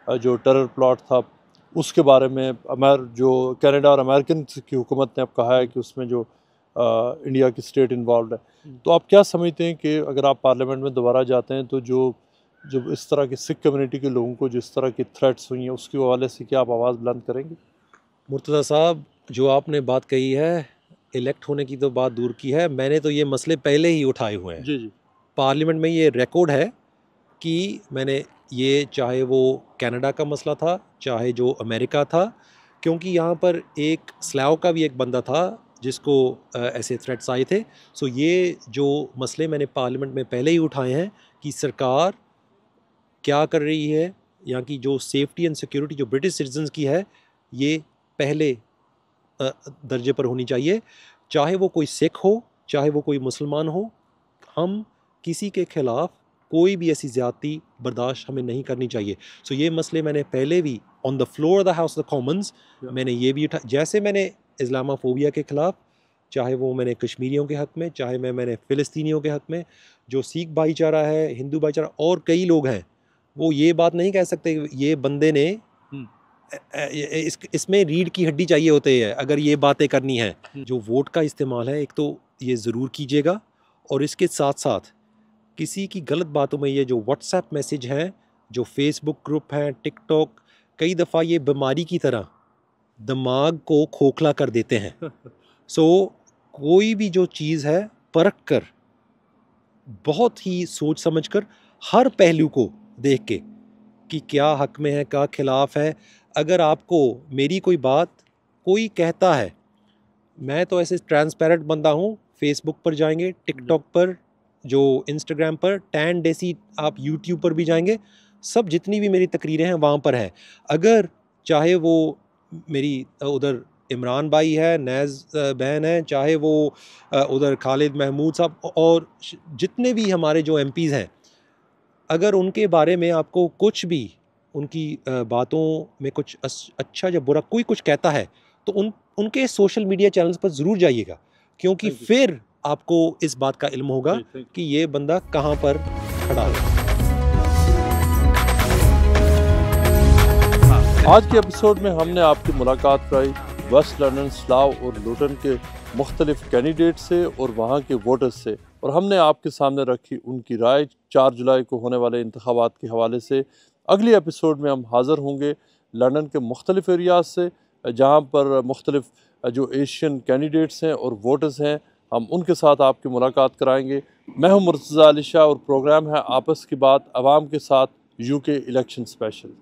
जो टेरर प्लॉट था उसके बारे में जो कनाडा और अमेरिकन की हुकूमत ने अब कहा है कि उसमें जो इंडिया की स्टेट इन्वॉल्व है। तो आप क्या समझते हैं कि अगर आप पार्लियामेंट में दोबारा जाते हैं तो जो इस तरह की सिख कम्युनिटी के लोगों को जिस तरह की थ्रेट्स हुई हैं उसके हवाले से क्या आप आवाज़ बुलंद करेंगे? मुर्तज़ा साहब, जो आपने बात कही है इलेक्ट होने की तो बात दूर की है, मैंने तो ये मसले पहले ही उठाए हुए हैं। जी। पार्लियामेंट में ये रिकॉर्ड है कि मैंने ये, चाहे वो कनाडा का मसला था, चाहे जो अमेरिका था, क्योंकि यहाँ पर एक स्लैव का भी एक बंदा था जिसको ऐसे थ्रेट्स आए थे। सो ये जो मसले मैंने पार्लियामेंट में पहले ही उठाए हैं कि सरकार क्या कर रही है, यहाँ की जो सेफ्टी एंड सिक्योरिटी जो ब्रिटिश सिटीजन्स की है, ये पहले दर्जे पर होनी चाहिए, चाहे वो कोई सिख हो, चाहे वो कोई मुसलमान हो। हम किसी के ख़िलाफ़ कोई भी ऐसी ज़्यादती बर्दाश्त हमें नहीं करनी चाहिए। सो ये मसले मैंने पहले भी on the floor of the house of the Commons मैंने ये भी उठा, जैसे मैंने इस्लामाफोबिया के ख़िलाफ़, चाहे वो मैंने कश्मीरियों के हक़ में, चाहे मैंने फ़िलिस्तीनियों के हक़ में, जो सिख भाईचारा है, हिंदू भाईचारा और कई लोग हैं, वो ये बात नहीं कह सकते ये बंदे ने इसमें रीढ़ की हड्डी चाहिए होते हैं अगर ये बातें करनी है। जो वोट का इस्तेमाल है एक तो ये ज़रूर कीजिएगा, और इसके साथ साथ किसी की गलत बातों में ये जो व्हाट्सएप मैसेज हैं, जो फेसबुक ग्रुप हैं, टिकटॉक, कई दफ़ा ये बीमारी की तरह दिमाग को खोखला कर देते हैं। सो कोई भी जो चीज़ है परख कर, बहुत ही सोच समझकर, हर पहलू को देख के कि क्या हक में है, क्या खिलाफ है। अगर आपको मेरी कोई बात कोई कहता है, मैं तो ऐसे ट्रांसपेरेंट बंदा हूँ, फेसबुक पर जाएंगे, टिकटॉक पर, जो इंस्टाग्राम पर, टैन डेसी, आप यूट्यूब पर भी जाएंगे, सब जितनी भी मेरी तकरीरें हैं वहाँ पर हैं। अगर चाहे वो मेरी उधर इमरान भाई है, नैज़ बहन है, चाहे वो उधर खालिद महमूद साहब, और जितने भी हमारे जो एमपीज़ हैं, अगर उनके बारे में आपको कुछ भी उनकी बातों में कुछ अच्छा या बुरा कोई कुछ कहता है, तो उनके सोशल मीडिया चैनल्स पर ज़रूर जाइएगा, क्योंकि फिर आपको इस बात का इल्म होगा कि ये बंदा कहाँ पर खड़ा है। आज के एपिसोड में हमने आपकी मुलाकात कराई वेस्ट लंदन, स्लाव और लुटन के मुख्तलिफ कैंडिडेट से और वहाँ के वोटर्स से, और हमने आपके सामने रखी उनकी राय 4 जुलाई को होने वाले इंतखाबात के हवाले से। अगले एपिसोड में हम हाज़िर होंगे लंदन के मुख्तलिफ एरियाज से, जहाँ पर मुख्तलिफ जो एशियन कैंडिडेट्स हैं और वोटर्स हैं, हम उनके साथ आपकी मुलाकात कराएंगे। मैं हूँ मुर्तज़ा अली शाह और प्रोग्राम है आपस की बात, आवाम के साथ, UK इलेक्शन स्पेशल।